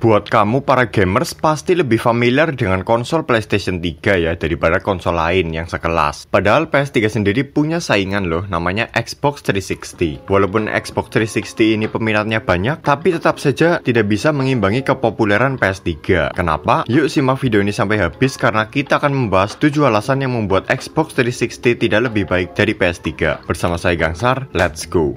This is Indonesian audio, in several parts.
Buat kamu para gamers pasti lebih familiar dengan konsol PlayStation 3 ya daripada konsol lain yang sekelas. Padahal PS3 sendiri punya saingan loh, namanya Xbox 360. Walaupun Xbox 360 ini peminatnya banyak, tapi tetap saja tidak bisa mengimbangi kepopuleran PS3. Kenapa? Yuk simak video ini sampai habis karena kita akan membahas 7 alasan yang membuat Xbox 360 tidak lebih baik dari PS3. Bersama saya Gangsar, let's go!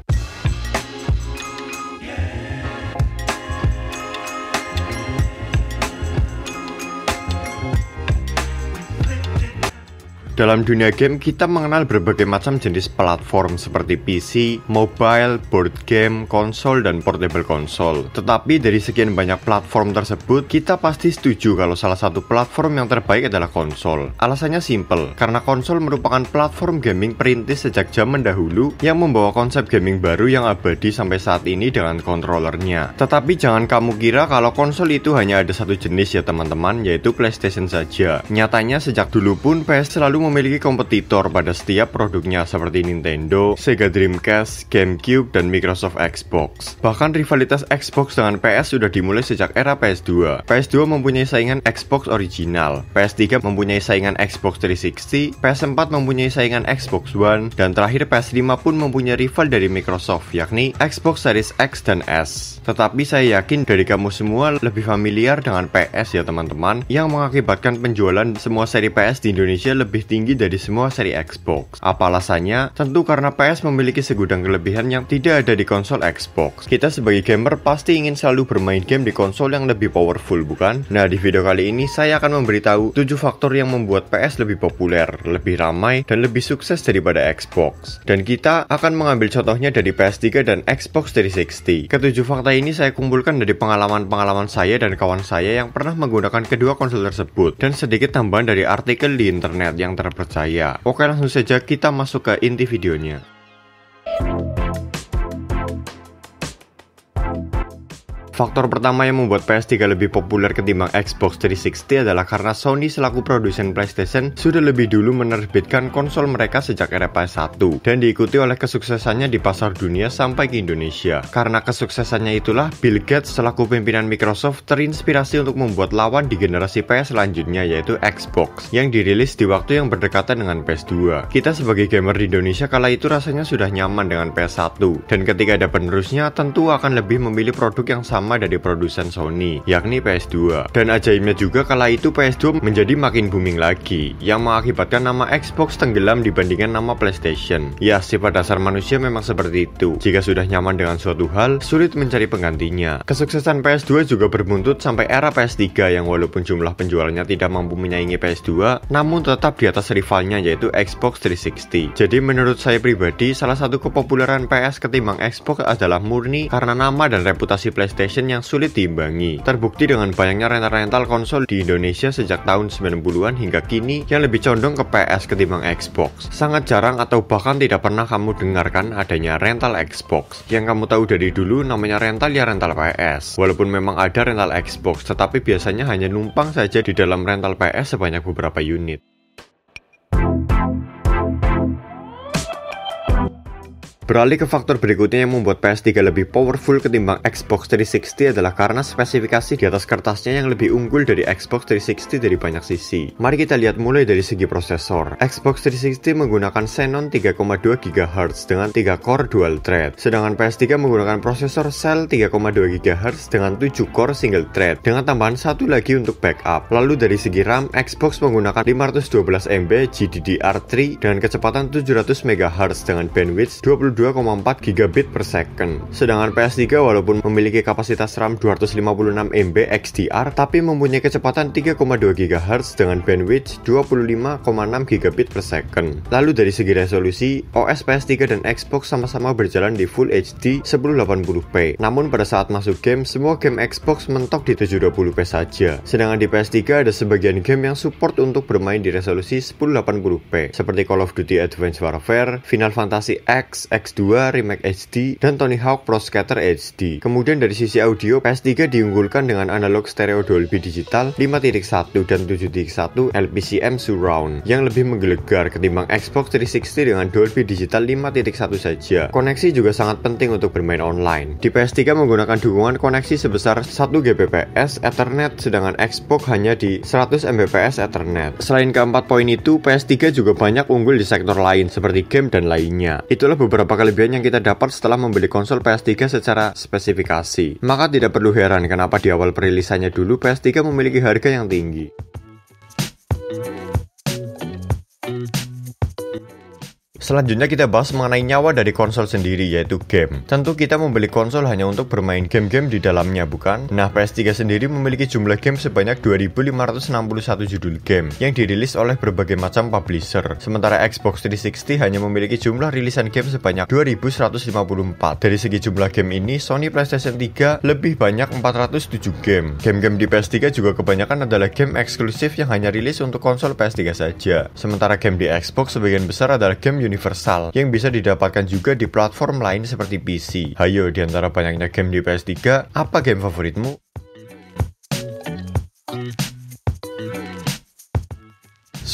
Dalam dunia game, kita mengenal berbagai macam jenis platform seperti PC, mobile, board game, konsol, dan portable konsol. Tetapi dari sekian banyak platform tersebut, kita pasti setuju kalau salah satu platform yang terbaik adalah konsol. Alasannya simple, karena konsol merupakan platform gaming perintis sejak zaman dahulu yang membawa konsep gaming baru yang abadi sampai saat ini dengan kontrolernya. Tetapi jangan kamu kira kalau konsol itu hanya ada satu jenis ya teman-teman, yaitu PlayStation saja. Nyatanya sejak dulu pun PS selalu memiliki kompetitor pada setiap produknya seperti Nintendo, Sega Dreamcast, GameCube, dan Microsoft Xbox. Bahkan rivalitas Xbox dengan PS sudah dimulai sejak era PS2. PS2 mempunyai saingan Xbox original, PS3 mempunyai saingan Xbox 360, PS4 mempunyai saingan Xbox One, dan terakhir PS5 pun mempunyai rival dari Microsoft, yakni Xbox Series X dan S. Tetapi saya yakin dari kamu semua lebih familiar dengan PS ya teman-teman, yang mengakibatkan penjualan semua seri PS di Indonesia lebih tinggi dari semua seri Xbox. Apa alasannya? Tentu karena PS memiliki segudang kelebihan yang tidak ada di konsol Xbox. Kita sebagai gamer pasti ingin selalu bermain game di konsol yang lebih powerful, bukan? Nah, di video kali ini saya akan memberitahu 7 faktor yang membuat PS lebih populer, lebih ramai, dan lebih sukses daripada Xbox. Dan kita akan mengambil contohnya dari PS3 dan Xbox 360. Ketujuh fakta ini saya kumpulkan dari pengalaman-pengalaman saya dan kawan saya yang pernah menggunakan kedua konsol tersebut, dan sedikit tambahan dari artikel di internet yang terpercaya. Oke, langsung saja kita masuk ke inti videonya. Faktor pertama yang membuat PS3 lebih populer ketimbang Xbox 360 adalah karena Sony selaku produsen PlayStation sudah lebih dulu menerbitkan konsol mereka sejak era PS1 dan diikuti oleh kesuksesannya di pasar dunia sampai ke Indonesia. Karena kesuksesannya itulah Bill Gates selaku pimpinan Microsoft terinspirasi untuk membuat lawan di generasi PS selanjutnya, yaitu Xbox yang dirilis di waktu yang berdekatan dengan PS2. Kita sebagai gamer di Indonesia kala itu rasanya sudah nyaman dengan PS1 dan ketika ada penerusnya tentu akan lebih memilih produk yang sama dari produsen Sony, yakni PS2. Dan ajaibnya juga kala itu PS2 menjadi makin booming lagi, yang mengakibatkan nama Xbox tenggelam dibandingkan nama PlayStation. Ya, sifat dasar manusia memang seperti itu. Jika sudah nyaman dengan suatu hal, sulit mencari penggantinya. Kesuksesan PS2 juga berbuntut sampai era PS3 yang walaupun jumlah penjualannya tidak mampu menyaingi PS2, namun tetap di atas rivalnya yaitu Xbox 360. Jadi menurut saya pribadi, salah satu kepopuleran PS ketimbang Xbox adalah murni karena nama dan reputasi PlayStation yang sulit diimbangi. Terbukti dengan banyaknya rental-rental konsol di Indonesia sejak tahun 90-an hingga kini yang lebih condong ke PS ketimbang Xbox. Sangat jarang atau bahkan tidak pernah kamu dengarkan adanya rental Xbox. Yang kamu tahu dari dulu namanya rental ya rental PS. Walaupun memang ada rental Xbox, tetapi biasanya hanya numpang saja di dalam rental PS sebanyak beberapa unit. Beralih ke faktor berikutnya yang membuat PS3 lebih powerful ketimbang Xbox 360 adalah karena spesifikasi di atas kertasnya yang lebih unggul dari Xbox 360 dari banyak sisi. Mari kita lihat mulai dari segi prosesor. Xbox 360 menggunakan Xenon 3,2 GHz dengan 3 core dual thread, sedangkan PS3 menggunakan prosesor Cell 3,2 GHz dengan 7 core single thread, dengan tambahan satu lagi untuk backup. Lalu dari segi RAM, Xbox menggunakan 512 MB GDDR3 dengan kecepatan 700 MHz dengan bandwidth 22,4 GB per second. Sedangkan PS3 walaupun memiliki kapasitas RAM 256 MB XDR tapi mempunyai kecepatan 3,2 GHz dengan bandwidth 25,6 GB per second. Lalu dari segi resolusi, OS PS3 dan Xbox sama-sama berjalan di Full HD 1080p. Namun pada saat masuk game, semua game Xbox mentok di 720p saja. Sedangkan di PS3 ada sebagian game yang support untuk bermain di resolusi 1080p seperti Call of Duty Advanced Warfare, Final Fantasy X X2, Remake HD, dan Tony Hawk Pro Skater HD. Kemudian dari sisi audio, PS3 diunggulkan dengan analog stereo Dolby Digital 5.1 dan 7.1 LPCM Surround yang lebih menggelegar ketimbang Xbox 360 dengan Dolby Digital 5.1 saja. Koneksi juga sangat penting untuk bermain online. Di PS3 menggunakan dukungan koneksi sebesar 1 Gbps Ethernet, sedangkan Xbox hanya di 100 Mbps Ethernet. Selain keempat poin itu, PS3 juga banyak unggul di sektor lain seperti game dan lainnya. Itulah beberapa kelebihan yang kita dapat setelah membeli konsol PS3 secara spesifikasi. Maka tidak perlu heran kenapa di awal perilisannya dulu PS3 memiliki harga yang tinggi. Selanjutnya kita bahas mengenai nyawa dari konsol sendiri, yaitu game. Tentu kita membeli konsol hanya untuk bermain game-game di dalamnya, bukan? Nah, PS3 sendiri memiliki jumlah game sebanyak 2.561 judul game yang dirilis oleh berbagai macam publisher. Sementara Xbox 360 hanya memiliki jumlah rilisan game sebanyak 2.154. Dari segi jumlah game ini, Sony PlayStation 3 lebih banyak 407 game. Game-game di PS3 juga kebanyakan adalah game eksklusif yang hanya rilis untuk konsol PS3 saja. Sementara game di Xbox sebagian besar adalah game universal yang bisa didapatkan juga di platform lain seperti PC. Hayo, di antara banyaknya game di PS3, apa game favoritmu?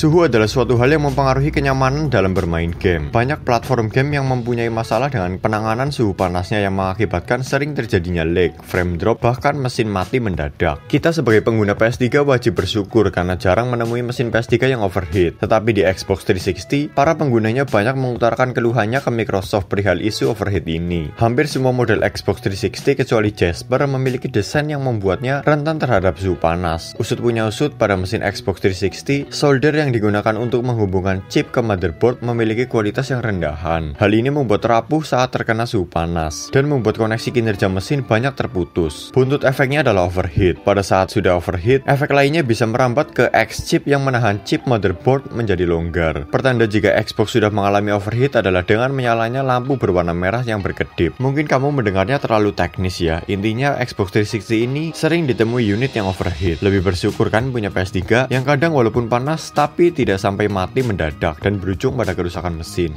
Suhu adalah suatu hal yang mempengaruhi kenyamanan dalam bermain game. Banyak platform game yang mempunyai masalah dengan penanganan suhu panasnya yang mengakibatkan sering terjadinya lag, frame drop, bahkan mesin mati mendadak. Kita sebagai pengguna PS3 wajib bersyukur karena jarang menemui mesin PS3 yang overheat. Tetapi di Xbox 360, para penggunanya banyak mengutarakan keluhannya ke Microsoft perihal isu overheat ini. Hampir semua model Xbox 360 kecuali Jasper memiliki desain yang membuatnya rentan terhadap suhu panas. Usut punya usut, pada mesin Xbox 360, solder yang digunakan untuk menghubungkan chip ke motherboard memiliki kualitas yang rendahan. Hal ini membuat rapuh saat terkena suhu panas dan membuat koneksi kinerja mesin banyak terputus. Buntut efeknya adalah overheat. Pada saat sudah overheat, efek lainnya bisa merambat ke X-chip yang menahan chip motherboard menjadi longgar. Pertanda jika Xbox sudah mengalami overheat adalah dengan menyalanya lampu berwarna merah yang berkedip. Mungkin kamu mendengarnya terlalu teknis ya. Intinya Xbox 360 ini sering ditemui unit yang overheat. Lebih bersyukur kan punya PS3 yang kadang walaupun panas tapi tidak sampai mati mendadak dan berujung pada kerusakan mesin.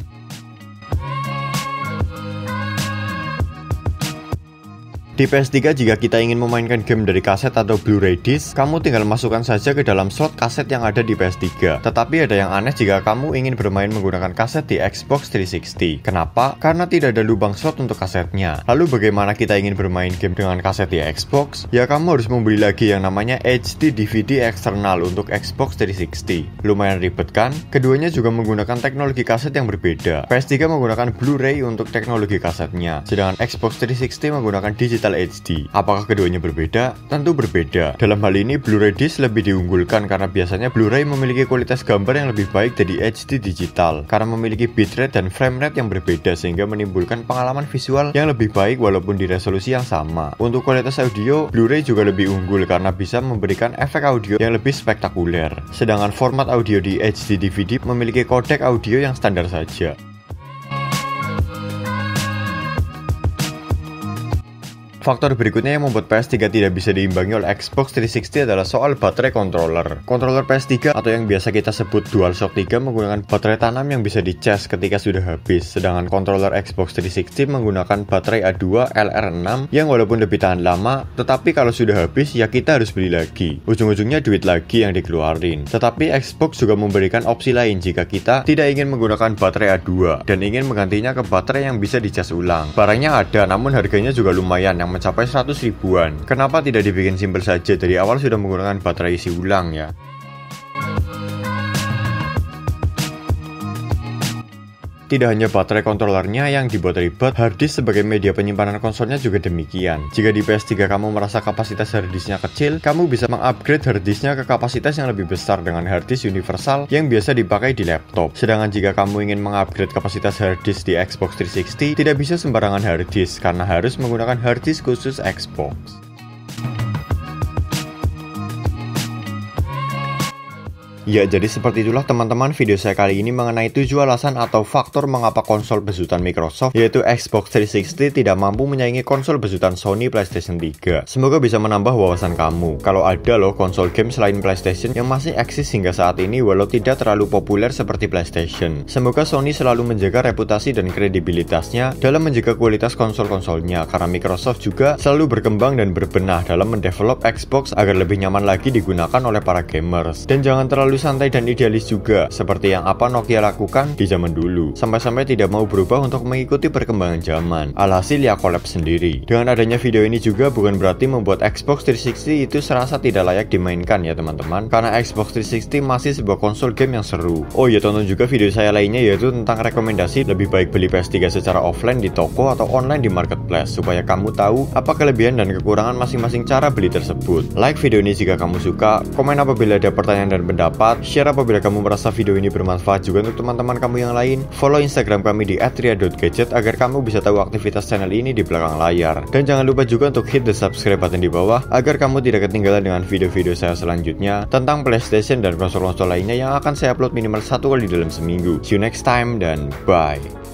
Di PS3 jika kita ingin memainkan game dari kaset atau Blu-ray disc, kamu tinggal masukkan saja ke dalam slot kaset yang ada di PS3. Tetapi ada yang aneh jika kamu ingin bermain menggunakan kaset di Xbox 360. Kenapa? Karena tidak ada lubang slot untuk kasetnya. Lalu bagaimana kita ingin bermain game dengan kaset di Xbox? Ya kamu harus membeli lagi yang namanya HD DVD eksternal untuk Xbox 360. Lumayan ribet kan? Keduanya juga menggunakan teknologi kaset yang berbeda. PS3 menggunakan Blu-ray untuk teknologi kasetnya, sedangkan Xbox 360 menggunakan digital HD. Apakah keduanya berbeda? Tentu berbeda. Dalam hal ini, Blu-ray disc lebih diunggulkan karena biasanya Blu-ray memiliki kualitas gambar yang lebih baik dari HD digital karena memiliki bitrate dan frame rate yang berbeda sehingga menimbulkan pengalaman visual yang lebih baik walaupun di resolusi yang sama. Untuk kualitas audio, Blu-ray juga lebih unggul karena bisa memberikan efek audio yang lebih spektakuler. Sedangkan format audio di HD DVD memiliki kodek audio yang standar saja. Faktor berikutnya yang membuat PS3 tidak bisa diimbangi oleh Xbox 360 adalah soal baterai controller. Controller PS3 atau yang biasa kita sebut DualShock 3 menggunakan baterai tanam yang bisa dicas ketika sudah habis, sedangkan controller Xbox 360 menggunakan baterai A2 LR6 yang walaupun lebih tahan lama, tetapi kalau sudah habis ya kita harus beli lagi. Ujung-ujungnya duit lagi yang dikeluarin. Tetapi Xbox juga memberikan opsi lain jika kita tidak ingin menggunakan baterai A2 dan ingin menggantinya ke baterai yang bisa dicas ulang. Barangnya ada, namun harganya juga lumayan, yang mencapai 100 ribuan. Kenapa tidak dibikin simpel saja dari awal sudah menggunakan baterai isi ulang ya? Tidak hanya baterai kontrolernya yang dibuat ribet, harddisk sebagai media penyimpanan konsolnya juga demikian. Jika di PS3 kamu merasa kapasitas harddisknya kecil, kamu bisa mengupgrade harddisknya ke kapasitas yang lebih besar dengan harddisk universal yang biasa dipakai di laptop. Sedangkan jika kamu ingin mengupgrade kapasitas harddisk di Xbox 360, tidak bisa sembarangan harddisk karena harus menggunakan harddisk khusus Xbox. Ya, jadi seperti itulah teman-teman video saya kali ini mengenai 7 alasan atau faktor mengapa konsol besutan Microsoft yaitu Xbox 360 tidak mampu menyaingi konsol besutan Sony PlayStation 3. Semoga bisa menambah wawasan kamu. Kalau ada loh konsol game selain PlayStation yang masih eksis hingga saat ini walau tidak terlalu populer seperti PlayStation. Semoga Sony selalu menjaga reputasi dan kredibilitasnya dalam menjaga kualitas konsol-konsolnya, karena Microsoft juga selalu berkembang dan berbenah dalam mendevelop Xbox agar lebih nyaman lagi digunakan oleh para gamers. Dan jangan terlalu santai dan idealis juga, seperti yang apa Nokia lakukan di zaman dulu, sampai-sampai tidak mau berubah untuk mengikuti perkembangan zaman. Alhasil ya collab sendiri. Dengan adanya video ini juga bukan berarti membuat Xbox 360 itu serasa tidak layak dimainkan ya teman-teman, karena Xbox 360 masih sebuah konsol game yang seru. Oh ya, tonton juga video saya lainnya yaitu tentang rekomendasi lebih baik beli PS3 secara offline di toko atau online di marketplace, supaya kamu tahu apa kelebihan dan kekurangan masing-masing cara beli tersebut. Like video ini jika kamu suka, komen apabila ada pertanyaan dan pendapat, share apabila kamu merasa video ini bermanfaat juga untuk teman-teman kamu yang lain. Follow Instagram kami di @ria.gadget agar kamu bisa tahu aktivitas channel ini di belakang layar. Dan jangan lupa juga untuk hit the subscribe button di bawah agar kamu tidak ketinggalan dengan video-video saya selanjutnya tentang PlayStation dan konsol-konsol lainnya yang akan saya upload minimal 1 kali dalam seminggu. See you next time dan bye.